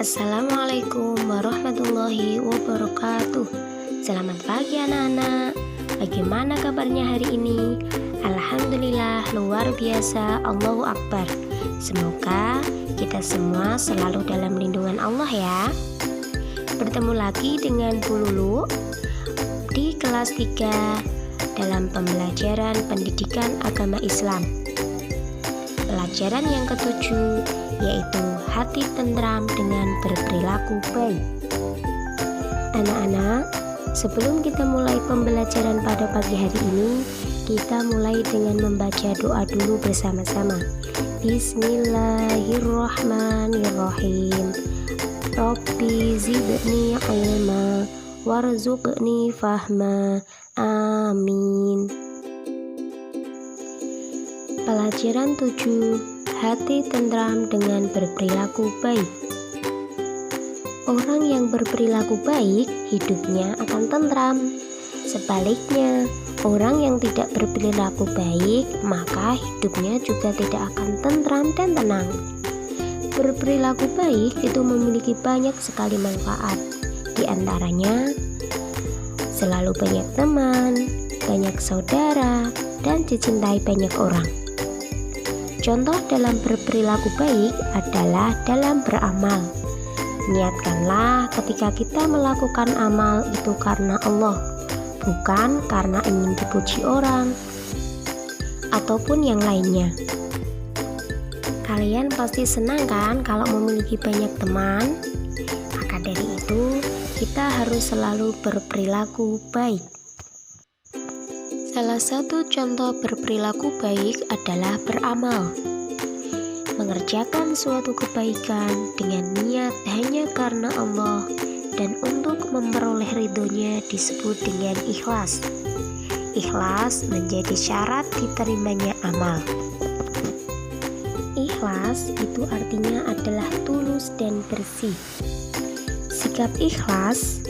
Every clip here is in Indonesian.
Assalamualaikum warahmatullahi wabarakatuh. Selamat pagi anak-anak. Bagaimana kabarnya hari ini? Alhamdulillah, luar biasa, Allahu Akbar. Semoga kita semua selalu dalam lindungan Allah ya. Bertemu lagi dengan Bu Lulu di kelas 3 dalam pembelajaran pendidikan agama Islam. Pelajaran yang ketujuh yaitu hati tentram dengan berperilaku baik. Anak-anak, sebelum kita mulai pembelajaran pada pagi hari ini, kita mulai dengan membaca doa dulu bersama-sama. Bismillahirrahmanirrahim. Rabbi zidni ilma warzuqni fahma. Amin. Pelajaran 7. Hati tentram dengan berperilaku baik. Orang yang berperilaku baik, hidupnya akan tentram. Sebaliknya, orang yang tidak berperilaku baik, maka hidupnya juga tidak akan tentram dan tenang. Berperilaku baik itu memiliki banyak sekali manfaat. Di antaranya, selalu banyak teman, banyak saudara, dan dicintai banyak orang. Contoh dalam berperilaku baik adalah dalam beramal. Niatkanlah ketika kita melakukan amal itu karena Allah, bukan karena ingin dipuji orang ataupun yang lainnya. Kalian pasti senang kan kalau memiliki banyak teman? Maka dari itu, kita harus selalu berperilaku baik. Salah satu contoh berperilaku baik adalah beramal. Mengerjakan suatu kebaikan dengan niat hanya karena Allah dan untuk memperoleh ridhonya disebut dengan ikhlas. Ikhlas menjadi syarat diterimanya amal. Ikhlas itu artinya adalah tulus dan bersih. Sikap ikhlas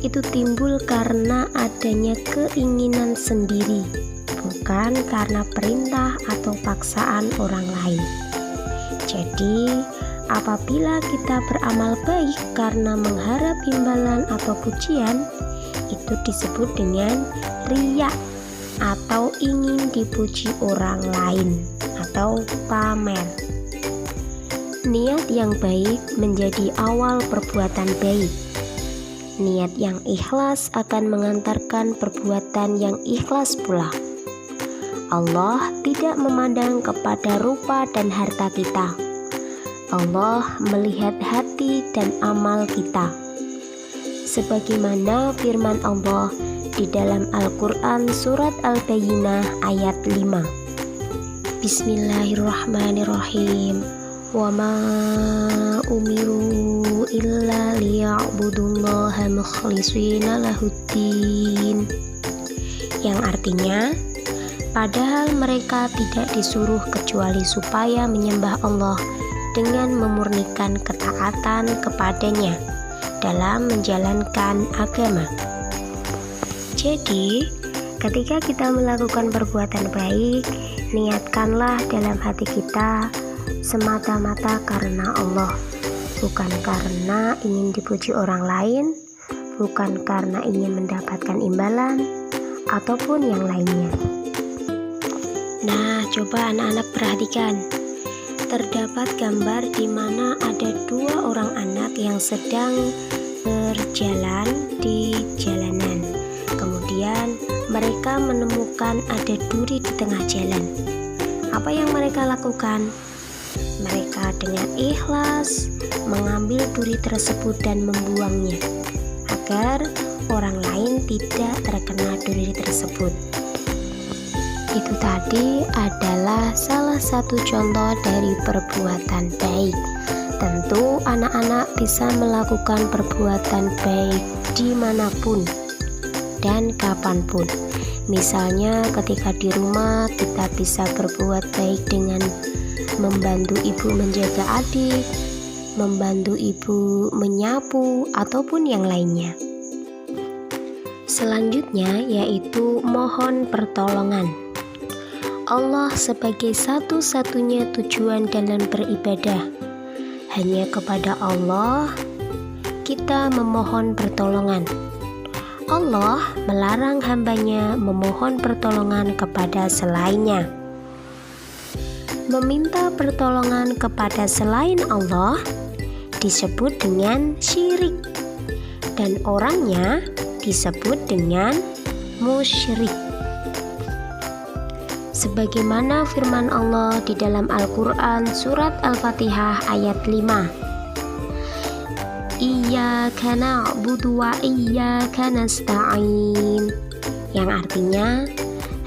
itu timbul karena adanya keinginan sendiri, bukan karena perintah atau paksaan orang lain. Jadi, apabila kita beramal baik karena mengharap imbalan atau pujian, itu disebut dengan riya atau ingin dipuji orang lain atau pamer. Niat yang baik menjadi awal perbuatan baik. Niat yang ikhlas akan mengantarkan perbuatan yang ikhlas pula. Allah tidak memandang kepada rupa dan harta kita. Allah melihat hati dan amal kita. Sebagaimana firman Allah di dalam Al-Quran surat Al-Bayyinah ayat 5. Bismillahirrahmanirrahim. Wa ma umiru illa liya'budullaha mukhlishina lahuddin. Yang artinya, padahal mereka tidak disuruh kecuali supaya menyembah Allah dengan memurnikan ketaatan kepadanya dalam menjalankan agama. Jadi, ketika kita melakukan perbuatan baik, niatkanlah dalam hati kita semata-mata karena Allah, bukan karena ingin dipuji orang lain, bukan karena ingin mendapatkan imbalan, ataupun yang lainnya. Nah, coba anak-anak perhatikan. Terdapat gambar di mana ada dua orang anak yang sedang berjalan di jalanan. Kemudian mereka menemukan ada duri di tengah jalan. Apa yang mereka lakukan? Mereka dengan ikhlas mengambil duri tersebut dan membuangnya agar orang lain tidak terkena duri tersebut. Itu tadi adalah salah satu contoh dari perbuatan baik. Tentu anak-anak bisa melakukan perbuatan baik dimanapun dan kapanpun. Misalnya ketika di rumah kita bisa berbuat baik dengan membantu ibu menjaga adik, membantu ibu menyapu, ataupun yang lainnya. Selanjutnya yaitu mohon pertolongan. Allah sebagai satu-satunya tujuan dalam beribadah. hanya kepada Allah kita memohon pertolongan. Allah melarang hambanya memohon pertolongan kepada selainnya. Meminta pertolongan kepada selain Allah disebut dengan syirik, dan orangnya disebut dengan musyrik. Sebagaimana firman Allah di dalam Al-Quran surat Al-Fatihah ayat 5, Iyyaka na'budu wa iyyaka nasta'in, yang artinya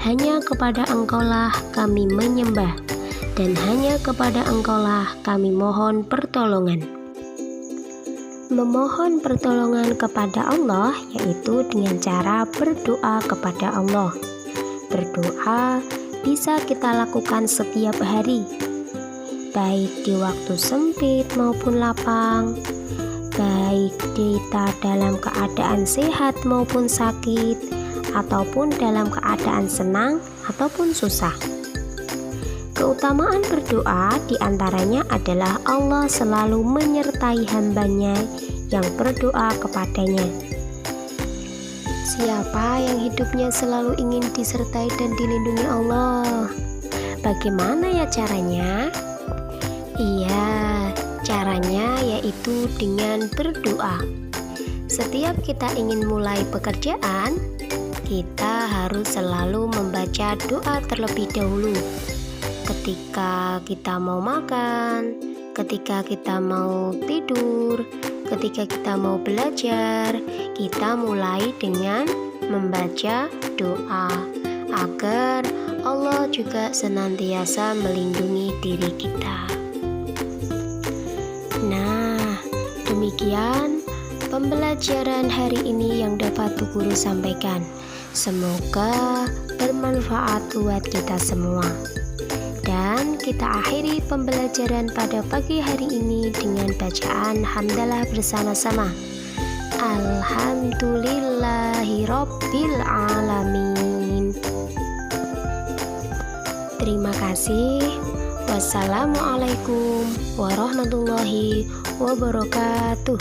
hanya kepada Engkaulah kami menyembah dan hanya kepada Engkaulah kami mohon pertolongan. Memohon pertolongan kepada Allah yaitu dengan cara berdoa kepada Allah. Berdoa bisa kita lakukan setiap hari, baik di waktu sempit maupun lapang, baik kita dalam keadaan sehat maupun sakit, ataupun dalam keadaan senang ataupun susah. Keutamaan berdoa diantaranya adalah Allah selalu menyertai hambanya yang berdoa kepadanya. Siapa yang hidupnya selalu ingin disertai dan dilindungi Allah? Bagaimana ya caranya? Iya, caranya yaitu dengan berdoa. Setiap kita ingin mulai pekerjaan, kita harus selalu membaca doa terlebih dahulu. Ketika kita mau makan, ketika kita mau tidur, ketika kita mau belajar, kita mulai dengan membaca doa agar Allah juga senantiasa melindungi diri kita. Nah, demikian pembelajaran hari ini yang dapat Bu Guru sampaikan. Semoga bermanfaat buat kita semua. Dan kita akhiri pembelajaran pada pagi hari ini dengan bacaan hamdalah bersama-sama. Alhamdulillahirabbil alamin. Terima kasih. Wassalamualaikum warahmatullahi wabarakatuh.